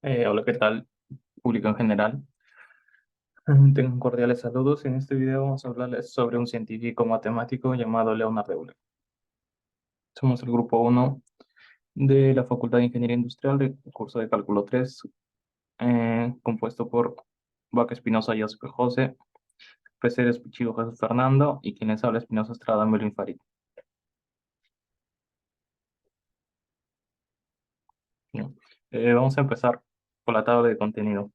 Hola, ¿qué tal, público en general? Tengo cordiales saludos. En este video vamos a hablarles sobre un científico matemático llamado Leonard Euler. Somos el grupo uno de la Facultad de Ingeniería Industrial del curso de Cálculo 3, compuesto por Vaca Espinosa y Oscar José, Pérez Pichido Jesús Fernando y quienes habla Espinosa Estrada Melvin Farid. Bien. Vamos a empezar por la tabla de contenido.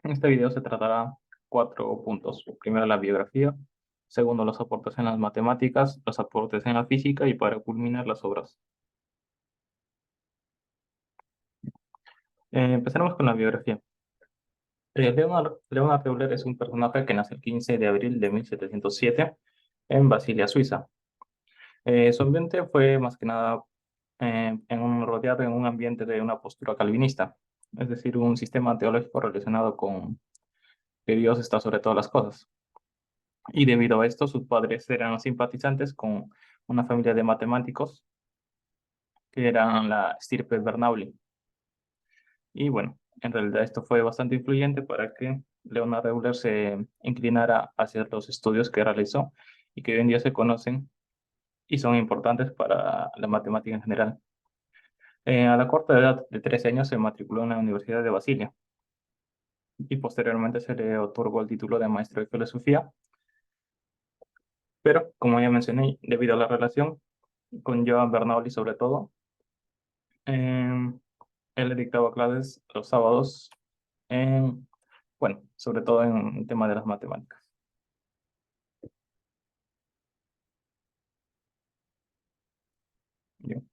En este video se tratará cuatro puntos. Primero, la biografía. Segundo, los aportes en las matemáticas, los aportes en la física y para culminar las obras. Empezaremos con la biografía. Leonard Euler es un personaje que nace el 15 de abril de 1707 en Basilea, Suiza. Su ambiente fue más que nada rodeado en un ambiente de una postura calvinista, es decir, un sistema teológico relacionado con que Dios está sobre todas las cosas. Y debido a esto, sus padres eran simpatizantes con una familia de matemáticos que eran la estirpe Bernoulli. Y bueno, en realidad esto fue bastante influyente para que Leonard Euler se inclinara hacia los estudios que realizó y que hoy en día se conocen y son importantes para la matemática en general. A la corta edad de 13 años se matriculó en la Universidad de Basilea y posteriormente se le otorgó el título de maestro de filosofía, pero como ya mencioné, debido a la relación con Joan Bernoulli sobre todo, eh, él le dictaba clases los sábados en, bueno, sobre todo en el tema de las matemáticas. Bien.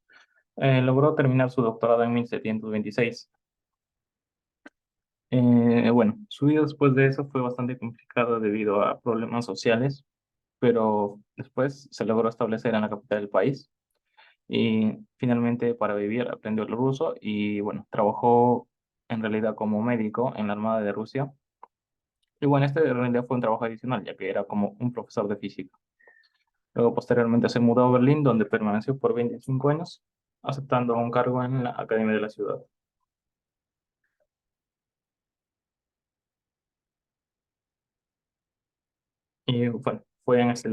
Logró terminar su doctorado en 1726. Bueno, su vida después de eso fue bastante complicada debido a problemas sociales, pero después se logró establecer en la capital del país y finalmente para vivir aprendió el ruso y bueno, trabajó en realidad como médico en la Armada de Rusia. Y bueno, este en realidad fue un trabajo adicional, ya que era como un profesor de física. Luego, posteriormente, se mudó a Berlín, donde permaneció por 25 años, aceptando un cargo en la Academia de la ciudad. Y bueno, fue en ese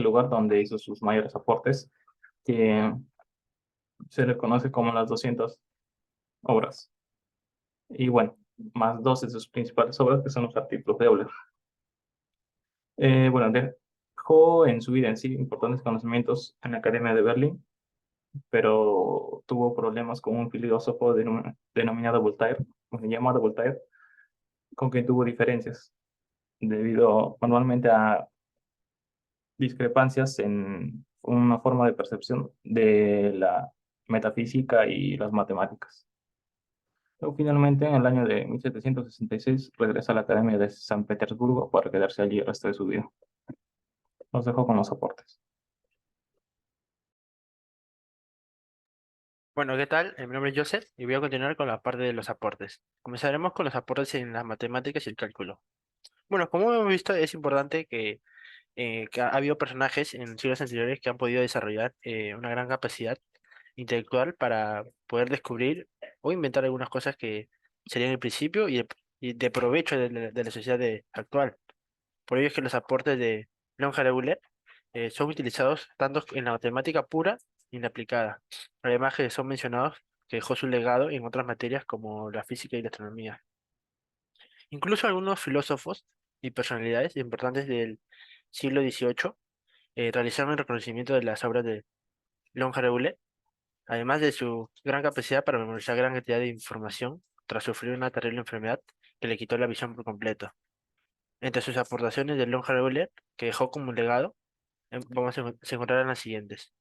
lugar donde hizo sus mayores aportes, que se le conoce como las 200 obras. Y bueno, más dos de sus principales obras, que son los artículos de Euler. Bueno, dejó en su vida en sí importantes conocimientos en la Academia de Berlín, pero tuvo problemas con un filósofo denominado Voltaire, llamado Voltaire, con quien tuvo diferencias debido normalmente a discrepancias en una forma de percepción de la metafísica y las matemáticas. Luego, finalmente, en el año de 1766, regresa a la Academia de San Petersburgo para quedarse allí el resto de su vida. Los dejo con los aportes. Bueno, ¿qué tal? Mi nombre es Joseph y voy a continuar con la parte de los aportes. Comenzaremos con los aportes en las matemáticas y el cálculo. Bueno, como hemos visto, es importante que ha habido personajes en siglos anteriores que han podido desarrollar una gran capacidad intelectual para poder descubrir o inventar algunas cosas que serían el principio y de provecho de la sociedad actual. Por ello es que los aportes de Lonja Euler son utilizados tanto en la matemática pura y en la aplicada. Además que son mencionados que dejó su legado en otras materias como la física y la astronomía. Incluso algunos filósofos y personalidades importantes del siglo XVIII realizaron el reconocimiento de las obras de Lonja Euler, además de su gran capacidad para memorizar gran cantidad de información tras sufrir una terrible enfermedad que le quitó la visión por completo. Entre sus aportaciones de Lonja Euler, que dejó como legado, se encontrarán las siguientes.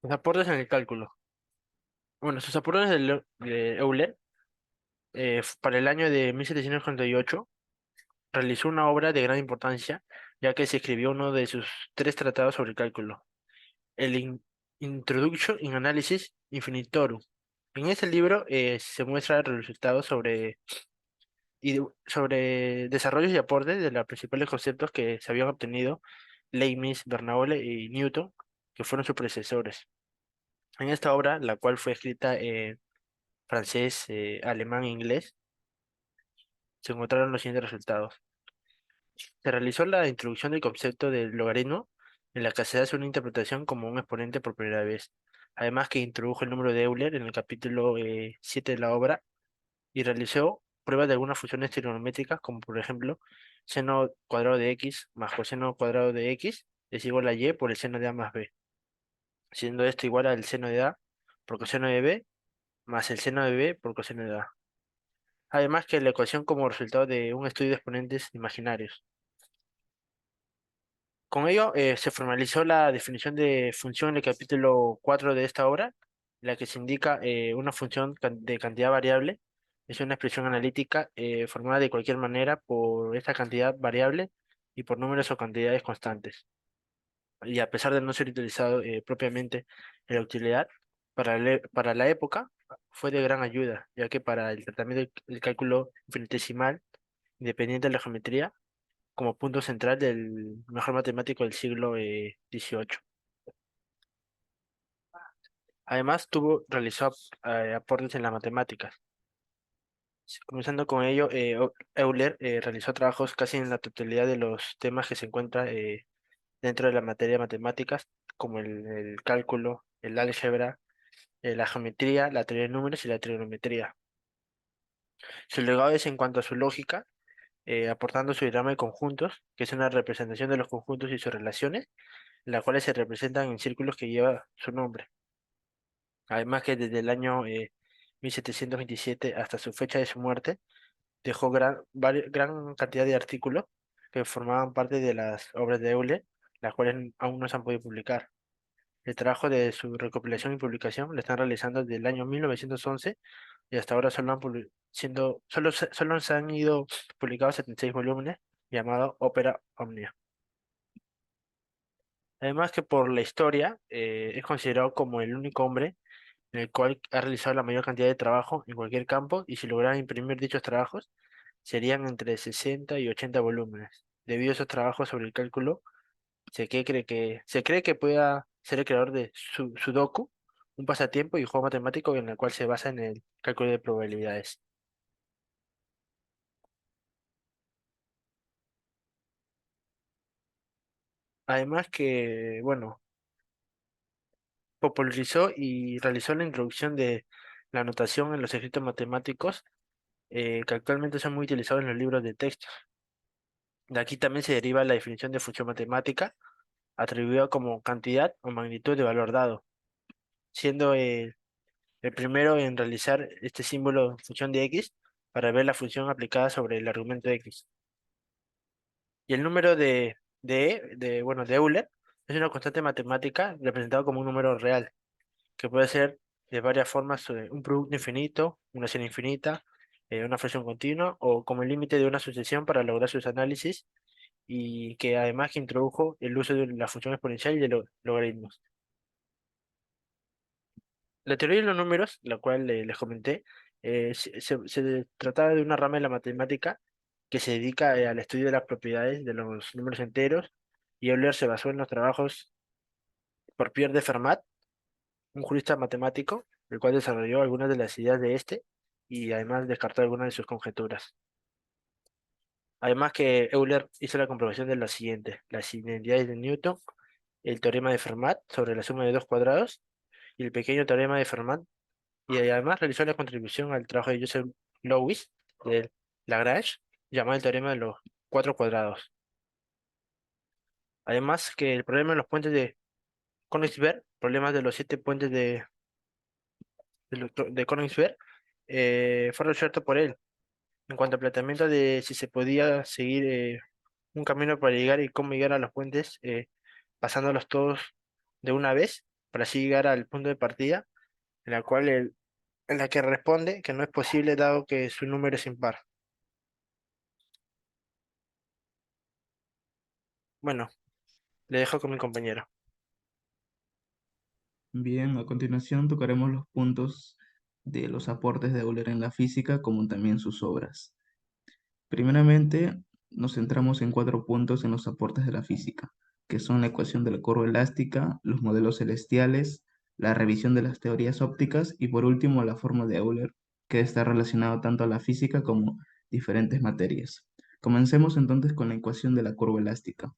Los aportes en el cálculo. Bueno, sus aportes de Euler para el año de 1748 realizó una obra de gran importancia, ya que se escribió uno de sus tres tratados sobre el cálculo, el Introduction in Analysis Infinitorum. En este libro se muestra el resultado sobre desarrollos y aportes de los principales conceptos que se habían obtenido Leibniz, Bernoulli y Newton, que fueron sus predecesores. En esta obra, la cual fue escrita en francés, alemán e inglés, se encontraron los siguientes resultados. Se realizó la introducción del concepto del logaritmo, en la que se hace una interpretación como un exponente por primera vez. Además que introdujo el número de Euler en el capítulo 7 de la obra y realizó pruebas de algunas funciones trigonométricas, como por ejemplo seno cuadrado de x más coseno cuadrado de x es igual a y por el seno de a más b, siendo esto igual al seno de a por coseno de b más el seno de b por coseno de a. Además que la ecuación como resultado de un estudio de exponentes imaginarios. Con ello, se formalizó la definición de función en el capítulo 4 de esta obra, en la que se indica una función de cantidad variable. Es una expresión analítica formada de cualquier manera por esta cantidad variable y por números o cantidades constantes. Y a pesar de no ser utilizado propiamente en la utilidad, para la época fue de gran ayuda, ya que para el tratamiento del cálculo infinitesimal, independiente de la geometría, como punto central del mejor matemático del siglo XVIII. Además, realizó aportes en las matemáticas. Comenzando con ello, Euler realizó trabajos casi en la totalidad de los temas que se encuentran dentro de la materia de matemáticas, como el cálculo, el álgebra, la geometría, la teoría de números y la trigonometría. Su legado es en cuanto a su lógica, aportando su diagrama de conjuntos, que es una representación de los conjuntos y sus relaciones, las cuales se representan en círculos que lleva su nombre. Además que desde el año 1727 hasta su fecha de su muerte, dejó gran cantidad de artículos que formaban parte de las obras de Euler, las cuales aún no se han podido publicar. El trabajo de su recopilación y publicación lo están realizando desde el año 1911 y hasta ahora solo se han ido publicados 76 volúmenes, llamado Ópera Omnia. Además que por la historia es considerado como el único hombre en el cual ha realizado la mayor cantidad de trabajo en cualquier campo y si lograra imprimir dichos trabajos serían entre 60 y 80 volúmenes. Debido a esos trabajos sobre el cálculo, se cree que pueda ser el creador de Sudoku, un pasatiempo y juego matemático en el cual se basa en el cálculo de probabilidades. Además que, bueno, popularizó y realizó la introducción de la notación en los escritos matemáticos que actualmente son muy utilizados en los libros de texto. De aquí también se deriva la definición de función matemática, atribuida como cantidad o magnitud de valor dado, siendo el primero en realizar este símbolo en función de x para ver la función aplicada sobre el argumento x. Y el número de Euler es una constante matemática representada como un número real, que puede ser de varias formas, un producto infinito, una serie infinita, una fracción continua o como el límite de una sucesión para lograr sus análisis y que además que introdujo el uso de la función exponencial y de los logaritmos. La teoría de los números, la cual les comenté, se trataba de una rama de la matemática que se dedica al estudio de las propiedades de los números enteros y Euler se basó en los trabajos por Pierre de Fermat, un jurista matemático, el cual desarrolló algunas de las ideas de este y además descartó algunas de sus conjeturas. Además que Euler hizo la comprobación de lo siguiente, las identidades de Newton, el teorema de Fermat sobre la suma de dos cuadrados y el pequeño teorema de Fermat, y además realizó la contribución al trabajo de Joseph Louis de Lagrange, llamado el teorema de los cuatro cuadrados. Además que el problema de los puentes de Königsberg, problemas de los siete puentes de Königsberg, fue resuelto por él. En cuanto al planteamiento de si se podía seguir un camino para llegar y cómo llegar a los puentes, pasándolos todos de una vez, para así llegar al punto de partida, en la cual en la que responde que no es posible dado que su número es impar. Bueno, le dejo con mi compañero. Bien, a continuación tocaremos los puntos de los aportes de Euler en la física, como también sus obras. Primeramente, nos centramos en 4 puntos en los aportes de la física. que son la ecuación de la curva elástica, los modelos celestiales, la revisión de las teorías ópticas y por último la forma de Euler, que está relacionado tanto a la física como diferentes materias. Comencemos entonces con la ecuación de la curva elástica.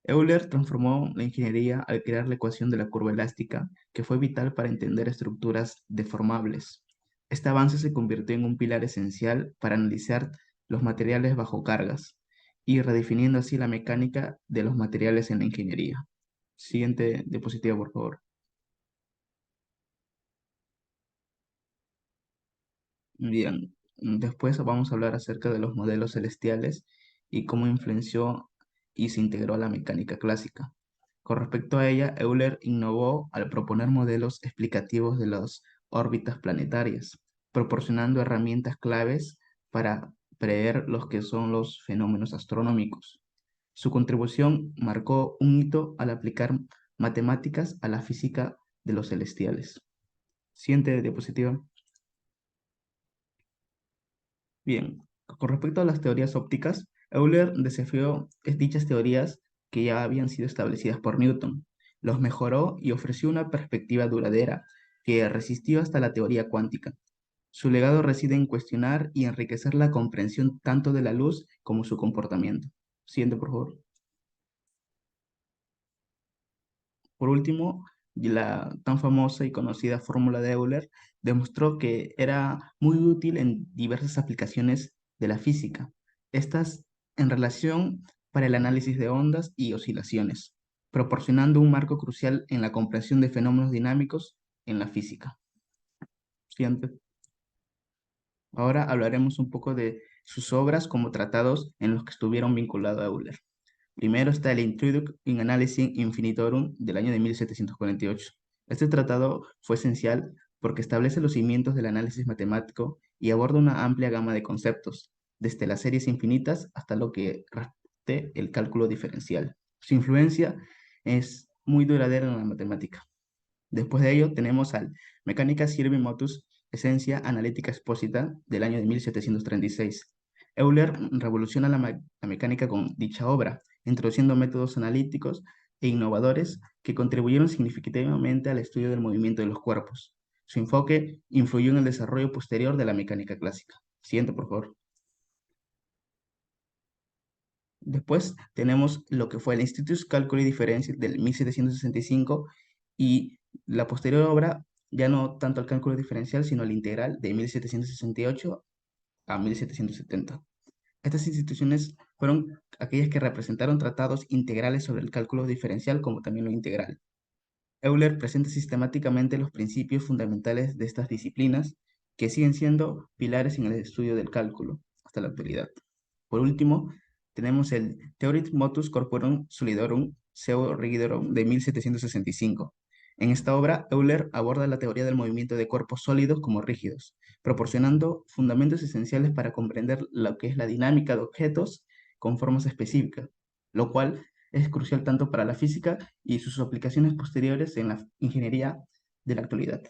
Euler transformó la ingeniería al crear la ecuación de la curva elástica, que fue vital para entender estructuras deformables. Este avance se convirtió en un pilar esencial para analizar los materiales bajo cargas y redefiniendo así la mecánica de los materiales en la ingeniería. Siguiente diapositiva, por favor. Bien, después vamos a hablar acerca de los modelos celestiales y cómo influenció y se integró a la mecánica clásica. Con respecto a ella, Euler innovó al proponer modelos explicativos de las órbitas planetarias, proporcionando herramientas claves para prever los que son los fenómenos astronómicos. Su contribución marcó un hito al aplicar matemáticas a la física de los celestiales. Siguiente diapositiva. Bien, con respecto a las teorías ópticas, Euler desafió dichas teorías que ya habían sido establecidas por Newton, los mejoró y ofreció una perspectiva duradera que resistió hasta la teoría cuántica. Su legado reside en cuestionar y enriquecer la comprensión tanto de la luz como su comportamiento. Siguiente, por favor. Por último, la tan famosa y conocida fórmula de Euler demostró que era muy útil en diversas aplicaciones de la física. Estas en relación para el análisis de ondas y oscilaciones, proporcionando un marco crucial en la comprensión de fenómenos dinámicos en la física. Siguiente. Ahora hablaremos un poco de sus obras como tratados en los que estuvieron vinculados a Euler. Primero está el Introduction in Analysis Infinitorum del año de 1748. Este tratado fue esencial porque establece los cimientos del análisis matemático y aborda una amplia gama de conceptos, desde las series infinitas hasta lo que respecte el cálculo diferencial. Su influencia es muy duradera en la matemática. Después de ello tenemos al Mechanica Syrvi Motus Essentia Analytica Exposita del año de 1736. Euler revoluciona la mecánica con dicha obra, introduciendo métodos analíticos e innovadores que contribuyeron significativamente al estudio del movimiento de los cuerpos. Su enfoque influyó en el desarrollo posterior de la mecánica clásica. Siguiente, por favor. Después tenemos lo que fue el Institutus Calculi Differentiae del 1765 y la posterior obra, ya no tanto el cálculo diferencial, sino el integral de 1768 a 1770. Estas instituciones fueron aquellas que representaron tratados integrales sobre el cálculo diferencial como también lo integral. Euler presenta sistemáticamente los principios fundamentales de estas disciplinas que siguen siendo pilares en el estudio del cálculo hasta la actualidad. Por último, tenemos el Theoretic Motus Corporum Solidorum Seu Rigidorum de 1765. En esta obra, Euler aborda la teoría del movimiento de cuerpos sólidos como rígidos, proporcionando fundamentos esenciales para comprender lo que es la dinámica de objetos con formas específicas, lo cual es crucial tanto para la física y sus aplicaciones posteriores en la ingeniería de la actualidad.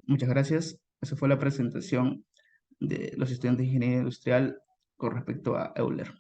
Muchas gracias. Esa fue la presentación de los estudiantes de ingeniería industrial con respecto a Euler.